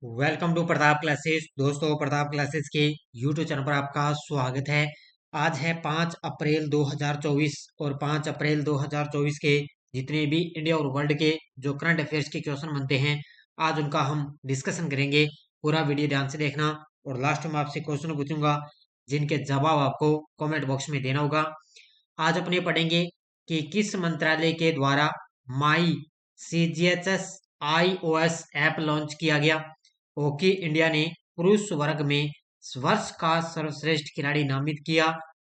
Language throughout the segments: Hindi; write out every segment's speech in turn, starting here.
Welcome to Pratap classes. दोस्तों, प्रताप क्लासेस के यूट्यूब चैनल पर आपका स्वागत है। आज है 5 अप्रैल 2024 और 5 अप्रैल 2024 के जितने भी इंडिया और वर्ल्ड के जो करंट अफेयर्स के क्वेश्चन बनते हैं, आज उनका हम डिस्कशन करेंगे। पूरा वीडियो ध्यान से देखना और लास्ट में आपसे क्वेश्चन पूछूंगा जिनके जवाब आपको कमेंट बॉक्स में देना होगा। आज अपने पढ़ेंगे कि किस मंत्रालय के द्वारा माई CGHS iOS ऐप लॉन्च किया गया। हॉकी इंडिया ने पुरुष वर्ग में वर्ष का सर्वश्रेष्ठ खिलाड़ी नामित किया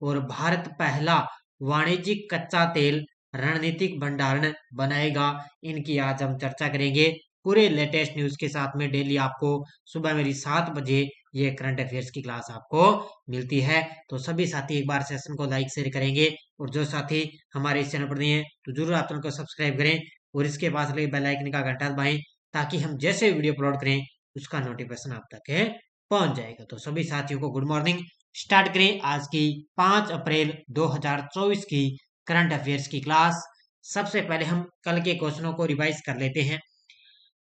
और भारत पहला वाणिज्यिक कच्चा तेल रणनीतिक भंडारण बनाएगा। इनकी आज हम चर्चा करेंगे पूरे लेटेस्ट न्यूज के साथ में। डेली आपको सुबह मेरी 7 बजे ये करंट अफेयर्स की क्लास आपको मिलती है। तो सभी साथी एक बार सेशन को लाइक शेयर करेंगे और जो साथी हमारे इस चैनल पर नहीं है तो जरूर आप चैनल को सब्सक्राइब करें और इसके पास लगे बेल आइकन का घंटा दबाएं ताकि हम जैसे वीडियो अपलोड करें उसका नोटिफिकेशन आप तक पहुंच जाएगा। तो सभी साथियों को गुड मॉर्निंग। स्टार्ट करें आज की 5 अप्रैल 2024 की करंट अफेयर्स की क्लास। सबसे पहले हम कल के क्वेश्चनों को रिवाइज कर लेते हैं।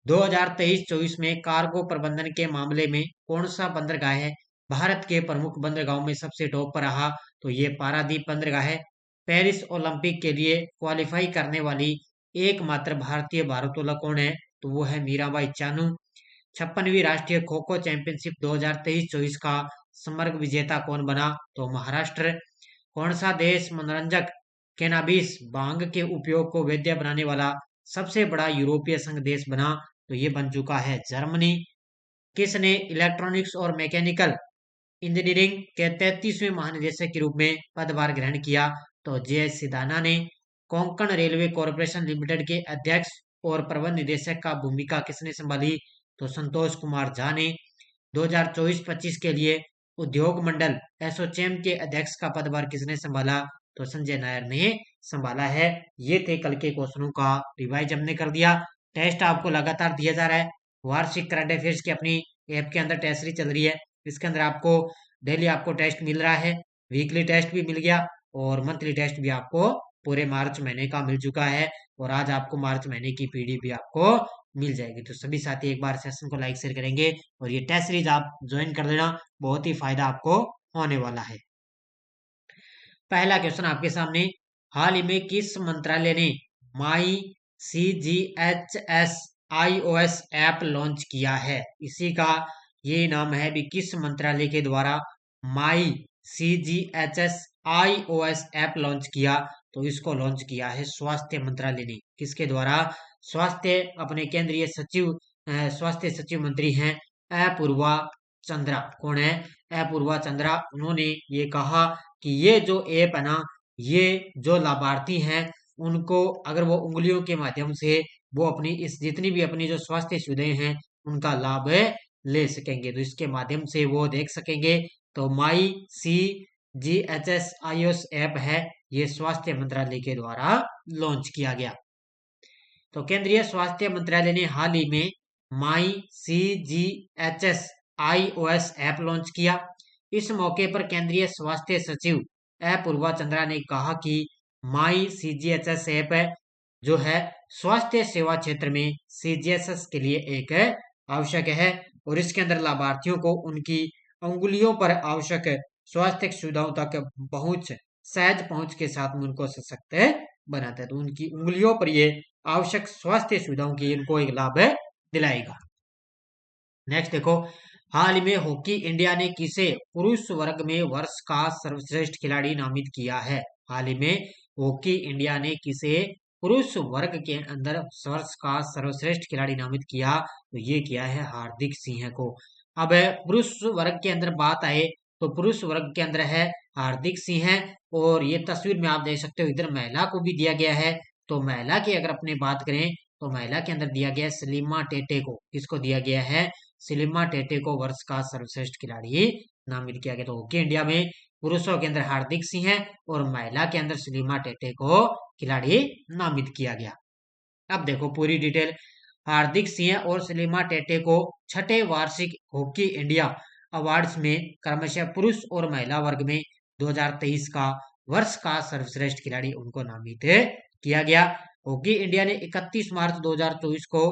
2023-24 में कार्गो प्रबंधन के मामले में कौन सा बंदरगाह है भारत के प्रमुख बंदरगाहों में सबसे टॉप पर रहा? तो ये पारादीप बंदरगाह है। पेरिस ओलंपिक के लिए क्वालिफाई करने वाली एकमात्र भारतीय भारोत्तोलक कौन है? तो वो है मीराबाई चानू। 56वीं राष्ट्रीय खो खो चैंपियनशिप 2023-24 का समग्र विजेता कौन बना? तो महाराष्ट्र। कौन सा देश मनोरंजक कैनाबिस भांग के उपयोग को वैध बनाने वाला सबसे बड़ा यूरोपीय संघ देश बना? तो ये बन चुका है जर्मनी। किसने इलेक्ट्रॉनिक्स और मैकेनिकल इंजीनियरिंग के 33वें महानिदेशक के रूप में पदभार ग्रहण किया? तो JS सिदाना ने। कोंकण रेलवे कॉरपोरेशन लिमिटेड के अध्यक्ष और प्रबंध निदेशक का भूमिका किसने संभाली? तो संतोष कुमार झा ने। 2024-25 के लिए उद्योग मंडल एसोचैम के अध्यक्ष का पदभार किसने संभाला? तो संजय नायर ने संभाला है। ये थे कल के क्वेश्चनों का रिवाइज हमने कर दिया। टेस्ट आपको लगातार दिया जा रहा है। वार्षिक करंट अफेयर्स की अपनी ऐप के अंदर टेस्ट सीरीज चल रही है। इसके अंदर आपको डेली आपको टेस्ट मिल रहा है। वीकली टेस्ट भी मिल गया और मंथली टेस्ट भी आपको पूरे मार्च महीने का मिल चुका है और आज आपको मार्च महीने की पीडीएफ भी आपको मिल जाएगी। तो सभी साथी एक बार सेशन को लाइक शेयर करेंगे और ये टेस्ट सीरीज आप ज्वाइन कर लेना, बहुत ही फायदा आपको होने वाला है। पहला क्वेश्चन आपके सामने, हाल ही में किस मंत्रालय ने माई CGHS iOS ऐप लॉन्च किया है? इसी का ये नाम है भी, किस मंत्रालय के द्वारा माई CGHS iOS ऐप लॉन्च किया? तो इसको लॉन्च किया है स्वास्थ्य मंत्रालय ने। किसके द्वारा? स्वास्थ्य अपने केंद्रीय सचिव स्वास्थ्य सचिव मंत्री हैं अपूर्वा चंद्रा। कौन है? अपूर्वा चंद्रा। उन्होंने ये कहा कि ये जो ऐप है ना, ये जो लाभार्थी हैं उनको अगर वो उंगलियों के माध्यम से वो अपनी इस जितनी भी अपनी जो स्वास्थ्य सुविधाएं हैं उनका लाभ ले सकेंगे, तो इसके माध्यम से वो देख सकेंगे। तो माई CGHS iOS ऐप है, ये स्वास्थ्य मंत्रालय के द्वारा लॉन्च किया गया। तो केंद्रीय स्वास्थ्य मंत्रालय ने हाल ही में माई CGHS iOS ऐप लॉन्च किया। इस मौके पर केंद्रीय स्वास्थ्य सचिव अपूर्वा चंद्रा ने कहा कि माई CGHS ऐप जो है स्वास्थ्य सेवा क्षेत्र में CGHS के लिए एक आवश्यक है और इसके अंदर लाभार्थियों को उनकी अंगुलियों पर आवश्यक स्वास्थ्य सुविधाओं तक पहुंच सहज पहुंच के साथ में उनको सशक्त बनाता है। तो उनकी उंगलियों पर ये आवश्यक स्वास्थ्य सुविधाओं की इनको एक लाभ दिलाएगा। नेक्स्ट देखो, हाल ही में हॉकी इंडिया ने किसे पुरुष वर्ग में वर्ष का सर्वश्रेष्ठ खिलाड़ी नामित किया है? हाल ही में हॉकी इंडिया ने किसे पुरुष वर्ग के अंदर वर्ष का सर्वश्रेष्ठ खिलाड़ी नामित किया? तो ये किया है हार्दिक सिंह को। अब पुरुष वर्ग के अंदर बात आए तो पुरुष वर्ग के अंदर है हार्दिक सिंह और ये तस्वीर में आप देख सकते हो इधर महिला को भी दिया गया है। तो महिला की अगर अपने बात करें तो महिला के अंदर दिया गया है सलीमा टेटे को। किसको दिया गया है? सलीमा टेटे को वर्ष का सर्वश्रेष्ठ खिलाड़ी नामित किया गया। तो हॉकी इंडिया में पुरुषों के अंदर हार्दिक सिंह और महिला के अंदर सलीमा टेटे को खिलाड़ी नामित किया गया। अब देखो पूरी डिटेल। हार्दिक सिंह और सलीमा टेटे को छठे वार्षिक हॉकी इंडिया अवार्ड्स में क्रमशः पुरुष और महिला वर्ग में 2023 का वर्ष का सर्वश्रेष्ठ खिलाड़ी उनको नामित किया गया। हॉकी इंडिया ने 31 मार्च 2024 को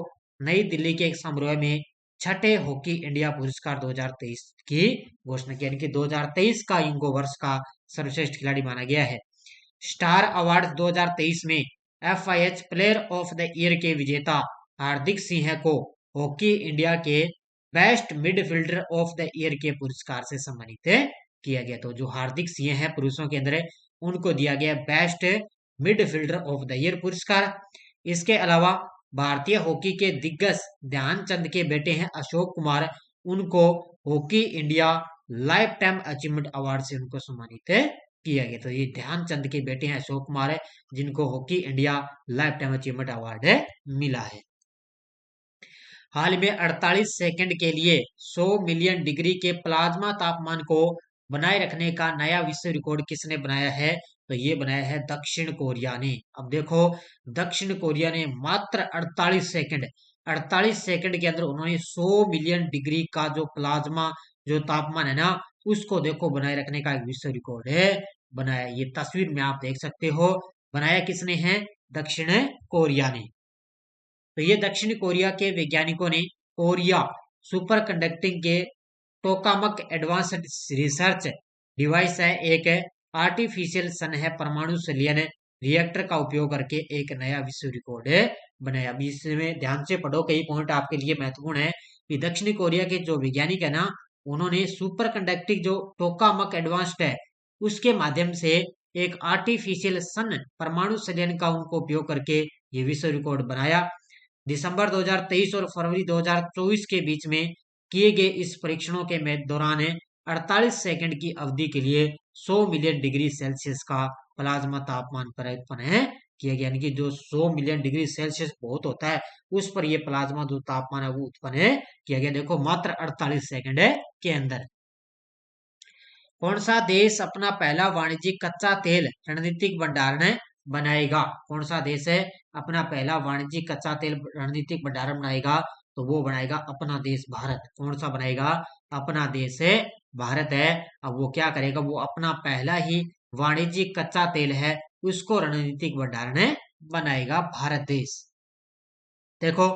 नई दिल्ली के एक समारोह में छठे हॉकी इंडिया पुरस्कार 2023 की घोषणा की, यानी कि 2023 का इनको वर्ष का सर्वश्रेष्ठ खिलाड़ी माना गया है। स्टार अवार्ड 2023 में FIH player of the year के विजेता हार्दिक सिंह को हॉकी इंडिया के best midfielder of the year के पुरस्कार से सम्मानित किया गया। तो जो हार्दिक सिंह है पुरुषों के अंदर, उनको दिया गया best midfielder of the year पुरस्कार। इसके अलावा भारतीय हॉकी के दिग्गज ध्यानचंद के बेटे हैं अशोक कुमार, उनको hockey India life time achievement award से उनको सम्मानित किया गया। तो ये ध्यानचंद के बेटे हैं अशोक कुमार है, जिनको hockey India life time achievement award मिला है। हाल में 48 सेकंड के लिए 100 मिलियन डिग्री के प्लाज्मा तापमान को बनाए रखने का नया विश्व रिकॉर्ड किसने बनाया है? तो ये बनाया है दक्षिण कोरिया ने। अब देखो, दक्षिण कोरिया ने मात्र 48 सेकंड के अंदर उन्होंने 100 मिलियन डिग्री का जो प्लाज्मा जो तापमान है ना, उसको देखो बनाए रखने का एक विश्व रिकॉर्ड है बनाया। ये तस्वीर में आप देख सकते हो, बनाया किसने है? दक्षिण कोरिया ने। तो ये दक्षिण कोरिया के वैज्ञानिकों ने कोरिया सुपर कंडक्टिंग के टोकामक एडवांस्ड रिसर्च डिवाइस है, एक आर्टिफिशियल सन है परमाणु संलयन रिएक्टर का उपयोग करके एक नया विश्व रिकॉर्ड बनाया। अभी इसमें ध्यान से पढ़ो, कई पॉइंट आपके लिए महत्वपूर्ण है कि दक्षिण कोरिया के जो वैज्ञानिक है ना, उन्होंने सुपर कंडक्टिंग जो टोकामक एडवांस्ड है उसके माध्यम से एक आर्टिफिशियल सन परमाणु संलयन का उनको उपयोग करके ये विश्व रिकॉर्ड बनाया। दिसंबर 2023 और फरवरी 2024 के बीच में किए गए इस परीक्षणों के दौरान 48 सेकंड की अवधि के लिए 100 मिलियन डिग्री सेल्सियस का प्लाज्मा तापमान पर उत्पन्न किया गया, यानी कि जो 100 मिलियन डिग्री सेल्सियस बहुत होता है, उस पर यह प्लाज्मा जो तापमान है वो उत्पन्न किया गया। देखो, मात्र 48 सेकंड के अंदर। कौन सा देश अपना पहला वाणिज्यिक कच्चा तेल रणनीतिक भंडारण बनाएगा? कौन सा देश है अपना पहला वाणिज्यिक कच्चा तेल रणनीतिक भंडारण बनाएगा? तो वो बनाएगा अपना देश भारत। कौन सा बनाएगा? अपना देश है भारत है। अब वो क्या करेगा? वो अपना पहला ही वाणिज्यिक कच्चा तेल है उसको रणनीतिक भंडारण बनाएगा भारत देश। देखो,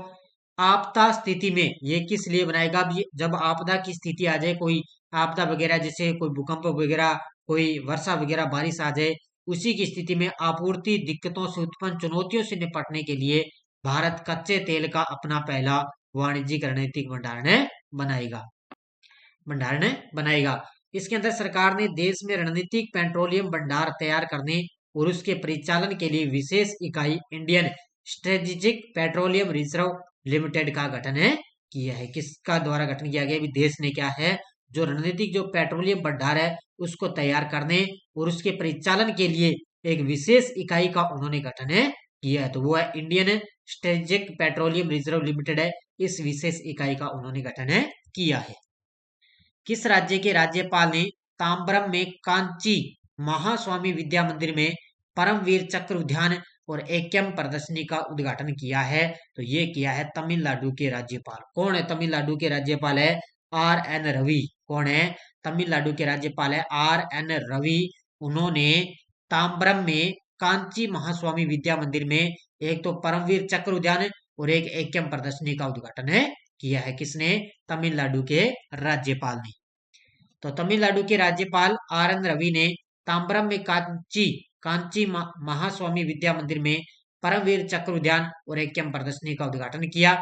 आपदा स्थिति में ये किस लिए बनाएगा? जब आपदा की स्थिति आ जाए, कोई आपदा वगैरह, जैसे कोई भूकंप वगैरह, कोई वर्षा वगैरह बारिश आ जाए, उसी की स्थिति में आपूर्ति दिक्कतों से उत्पन्न चुनौतियों से निपटने के लिए भारत कच्चे तेल का अपना पहला वाणिज्यिक रणनीतिक भंडारण बनाएगा। इसके अंदर सरकार ने देश में रणनीतिक पेट्रोलियम भंडार तैयार करने और उसके परिचालन के लिए विशेष इकाई Indian strategic petroleum reserve limited का गठन किया है। किसका द्वारा गठन किया गया? देश ने क्या है, जो रणनीतिक जो पेट्रोलियम भंडार है उसको तैयार करने और उसके परिचालन के लिए एक विशेष इकाई का उन्होंने गठन किया है। तो वो है Indian strategic petroleum reserve limited है, इस विशेष इकाई का उन्होंने गठन किया है। किस राज्य के राज्यपाल ने ताम्बरम में कांची महास्वामी विद्या मंदिर में परमवीर चक्र उद्यान और एकम प्रदर्शनी का उद्घाटन किया है? तो ये किया है तमिलनाडु के राज्यपाल। कौन है तमिलनाडु के राज्यपाल? है RN रवि। कौन है? तमिलनाडु के राज्यपाल है RN रवि। उन्होंने ताम्बरम में कांची महास्वामी विद्या मंदिर में एक तो परमवीर चक्र उद्यान और एक एकम प्रदर्शनी का उद्घाटन किया है। किसने? तमिलनाडु के राज्यपाल ने। तो तमिलनाडु के राज्यपाल RN रवि ने ताम्बरम में कांची महास्वामी विद्या मंदिर में परमवीर चक्र उद्यान और एकम प्रदर्शनी का उद्घाटन किया।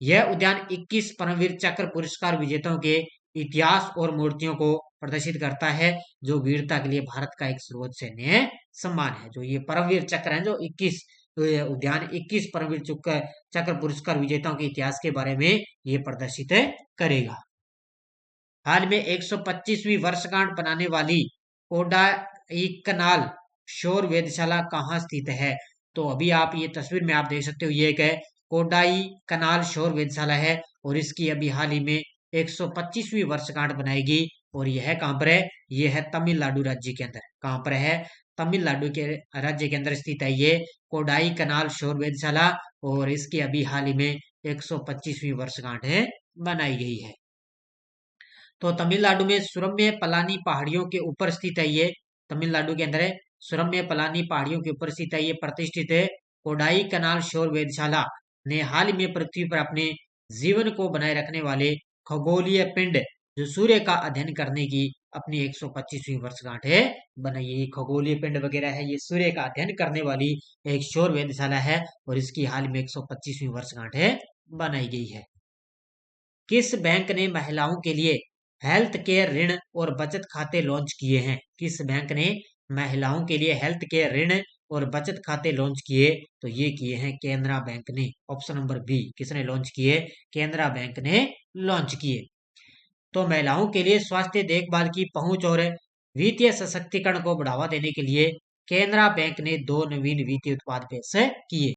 यह उद्यान 21 परमवीर चक्र पुरस्कार विजेताओं के इतिहास और मूर्तियों को प्रदर्शित करता है, जो वीरता के लिए भारत का एक सर्वोच्च सैन्य सम्मान है। जो ये परमवीर चक्र है, जो 21 उद्यान 21 परमवीर चक्र पुरस्कार विजेताओं के इतिहास के बारे में ये प्रदर्शित करेगा। हाल में 125वीं वर्षगांठ बनाने वाली कोडाईकनाल शोर वेधशाला कहाँ स्थित है? तो अभी आप ये तस्वीर में आप देख सकते हो, ये एक है कोडाईकनाल शोर वेधशाला है और इसकी अभी हाल ही में 125वीं वर्षगांठ बनाएगी। और यह कहाँ पर है? ये है तमिलनाडु राज्य के अंदर। कहाँ पर है? तमिलनाडु के राज्य के अंदर स्थित है ये कोडाईकनाल शोर वेधशाला और इसकी अभी हाल ही में 125वीं वर्षगांठ बनाई गई है। तो तमिलनाडु में सुरम्य पलानी पहाड़ियों के ऊपर स्थित है ये। तमिलनाडु के अंदर सुरम्य पलानी पहाड़ियों के ऊपर स्थित है ये प्रतिष्ठित कोडाईकनाल शोर वेधशाला ने हाल ही में पृथ्वी पर अपने जीवन को बनाए रखने वाले खगोलीय पिंड जो सूर्य का अध्ययन करने की अपनी 125वीं वर्षगांठ है बनाई। ये खगोलीय पिंड वगैरह है, ये सूर्य का अध्ययन करने वाली एक शोध वेधशाला है और इसकी हाल में 125वीं वर्षगांठ है बनाई गई है। किस बैंक ने महिलाओं के लिए हेल्थ केयर ऋण और बचत खाते लॉन्च किए हैं? किस बैंक ने महिलाओं के लिए हेल्थ केयर ऋण और बचत खाते लॉन्च किए? तो ये किए हैं केनरा बैंक ने। ऑप्शन नंबर बी, किसने लॉन्च किए? केनरा बैंक ने लॉन्च किए। तो महिलाओं के लिए स्वास्थ्य देखभाल की पहुंच और वित्तीय सशक्तिकरण को बढ़ावा देने के लिए केनरा बैंक ने 2 नवीन वित्तीय उत्पाद पेश किए।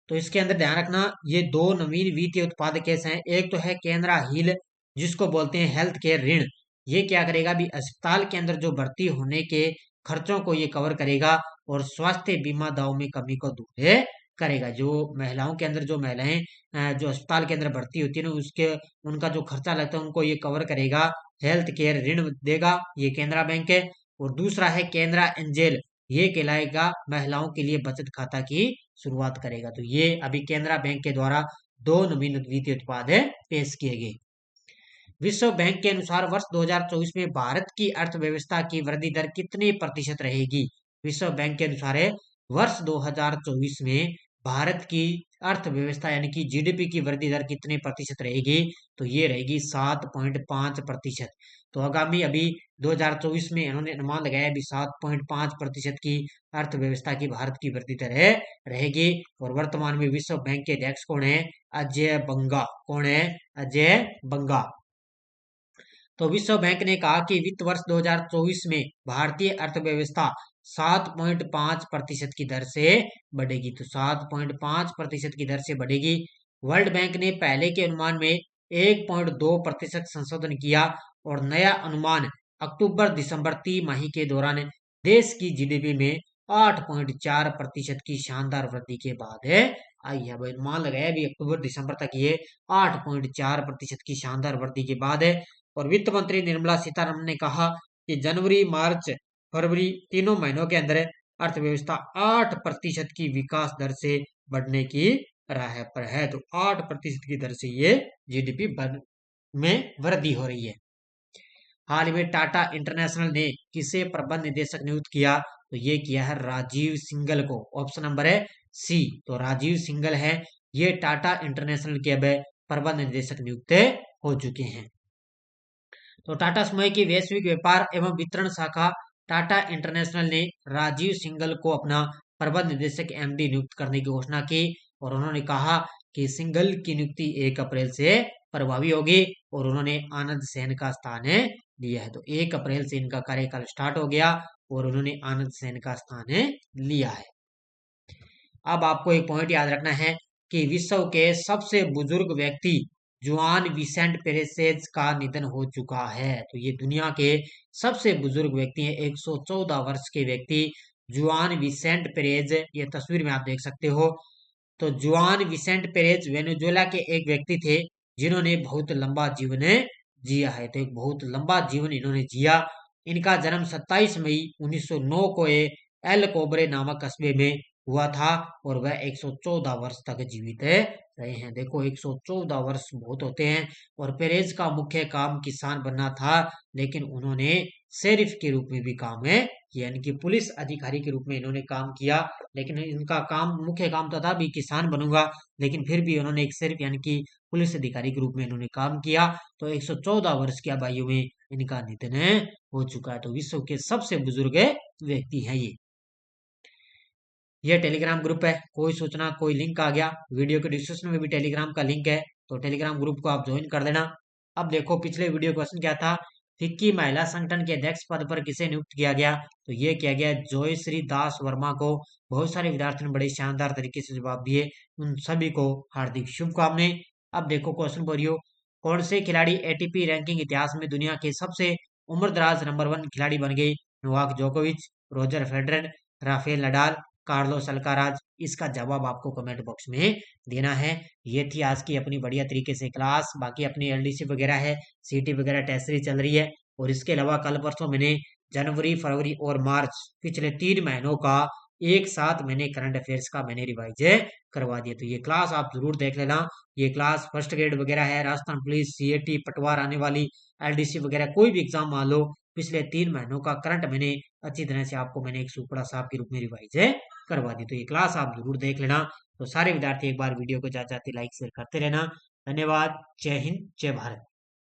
तो इसके अंदर ध्यान रखना, ये 2 नवीन वित्तीय उत्पाद कैसे हैं। एक तो है केनरा हील, जिसको बोलते हैं हेल्थ केयर ऋण। ये क्या करेगा भी, अस्पताल के अंदर जो भर्ती होने के खर्चों को ये कवर करेगा और स्वास्थ्य बीमा दावों में कमी को दूर करेगा। जो महिलाओं के अंदर, जो महिलाएं जो अस्पताल के अंदर भर्ती होती है ना, उसके उनका जो खर्चा लगता है उनको ये कवर करेगा, हेल्थ केयर ऋण देगा, ये केनरा बैंक है। और दूसरा है केनरा एंजेल, ये कहलाएगा महिलाओं के लिए बचत खाता की शुरुआत करेगा। तो ये अभी केनरा बैंक के द्वारा 2 नवीन वित्तीय उत्पाद पेश किए गए। विश्व बैंक के अनुसार वर्ष 2024 में भारत की अर्थव्यवस्था की वृद्धि दर कितने प्रतिशत रहेगी? विश्व बैंक के अनुसार वर्ष 2024 में भारत की अर्थव्यवस्था यानी कि जीडीपी की वृद्धि दर कितने प्रतिशत रहेगी? तो ये रहेगी 7.5%। तो आगामी अभी 2024 में इन्होंने अनुमान लगाया अभी 7.5% की अर्थव्यवस्था की भारत की वृद्धि दर रहेगी। और वर्तमान में विश्व बैंक के अध्यक्ष कौन है? अजय बंगा। कौन है? अजय बंगा। तो विश्व बैंक ने कहा कि वित्त वर्ष 2024 में भारतीय अर्थव्यवस्था 7.5% की दर से बढ़ेगी। तो 7.5% की दर से बढ़ेगी। वर्ल्ड बैंक ने पहले के अनुमान में 1.2% संशोधन किया और नया अनुमान अक्टूबर दिसंबर तिमाही के दौरान देश की जीडीपी में 8.4% की शानदार वृद्धि के बाद आई है। अनुमान लगाया भी अक्टूबर दिसंबर तक ये 8.4% की शानदार वृद्धि के बाद है। और वित्त मंत्री निर्मला सीतारमण ने कहा कि जनवरी, मार्च, फरवरी तीनों महीनों के अंदर अर्थव्यवस्था 8% की विकास दर से बढ़ने की राह पर है। तो 8% की दर से ये जीडीपी में वृद्धि हो रही है। हाल में टाटा इंटरनेशनल ने किसे प्रबंध निदेशक नियुक्त किया? तो ये किया है राजीव सिंघल को। ऑप्शन नंबर है सी। तो राजीव सिंघल है, ये टाटा इंटरनेशनल के अब प्रबंध निदेशक नियुक्त हो चुके हैं। तो टाटा समूह की वैश्विक व्यापार एवं वितरण शाखा टाटा इंटरनेशनल ने राजीव सिंघल को अपना प्रबंध निदेशक एमडी नियुक्त करने की घोषणा की। और उन्होंने कहा कि सिंघल की नियुक्ति 1 अप्रैल से प्रभावी होगी और उन्होंने आनंद सेन का स्थान लिया है। तो 1 अप्रैल से इनका कार्यकाल स्टार्ट हो गया और उन्होंने आनंद सेन का स्थान लिया है। अब आपको एक पॉइंट याद रखना है कि विश्व के सबसे बुजुर्ग व्यक्ति जुआन विसेंट पेरेसेज का निधन हो चुका है। तो ये दुनिया के सबसे बुजुर्ग व्यक्ति हैं, 114 वर्ष के व्यक्ति जुआन विसेंट पेरेज। ये तस्वीर में आप देख सकते हो। तो जुआन विसेंट पेरेज वेनेजुएला के एक व्यक्ति थे जिन्होंने बहुत लंबा जीवन जिया है। तो एक बहुत लंबा जीवन इन्होंने जिया। इनका जन्म 27 मई 1909 को एल कोबरे नामक कस्बे में हुआ था और वह 114 वर्ष तक जीवित रहे हैं। देखो 114 वर्ष बहुत होते हैं। और पेरेज का मुख्य काम किसान बनना था, लेकिन उन्होंने शेरिफ के रूप में भी काम किया, यानी कि पुलिस अधिकारी के रूप में इन्होंने काम किया। लेकिन इनका काम, मुख्य काम तो था भी किसान बनूंगा, लेकिन फिर भी उन्होंने एक शेरिफ यानी कि पुलिस अधिकारी के रूप में इन्होंने काम किया। तो 114 वर्ष की आयु में इनका निधन हो चुका है। तो विश्व के सबसे बुजुर्ग व्यक्ति हैं ये टेलीग्राम ग्रुप है। कोई सूचना, कोई लिंक आ गया, वीडियो के डिस्क्रिप्शन में भी टेलीग्राम का लिंक है, तो टेलीग्राम ग्रुप को आप ज्वाइन कर देना। अब देखो पिछले वीडियो क्वेश्चन क्या था, फिक्की महिला संगठन के अध्यक्ष पद पर किसे नियुक्त किया गया? तो ये किया गया जयश्री दास वर्मा को। बहुत सारे विद्यार्थियों ने बड़े शानदार तरीके से जवाब दिए, उन सभी को हार्दिक शुभकामनाएं। अब देखो क्वेश्चन पढ़ियो, कौन से खिलाड़ी एटीपी रैंकिंग इतिहास में दुनिया के सबसे उम्रदराज नंबर 1 खिलाड़ी बन गए? नोवाक जोकोविच, Roger Federer, Rafael Nadal, Carlos Alcaraz. इसका जवाब आपको कमेंट बॉक्स में देना है। ये थी आज की अपनी बढ़िया तरीके से क्लास। बाकी अपनी एलडीसी वगैरह है, सीटी वगैरह टेस्ट सीरीज चल रही है। और इसके अलावा कल परसों मैंने जनवरी, फरवरी और मार्च पिछले 3 महीनों का एक साथ मैंने करंट अफेयर्स का मैंने रिवाइज करवा दिया। तो ये क्लास आप जरूर देख लेना। ये क्लास फर्स्ट ग्रेड वगैरह है, राजस्थान पुलिस, सीएटी, पटवार आने वाली, एलडीसी वगैरह कोई भी एग्जाम मान लो, पिछले 3 महीनों का करंट मैंने अच्छी तरह से आपको मैंने एक सुपड़ा साहब के रूप में रिवाइज करवा दी। तो ये क्लास आप जरूर देख लेना। तो सारे विद्यार्थी एक बार वीडियो को जाते लाइक शेयर करते रहना। धन्यवाद। जय हिंद, जय भारत।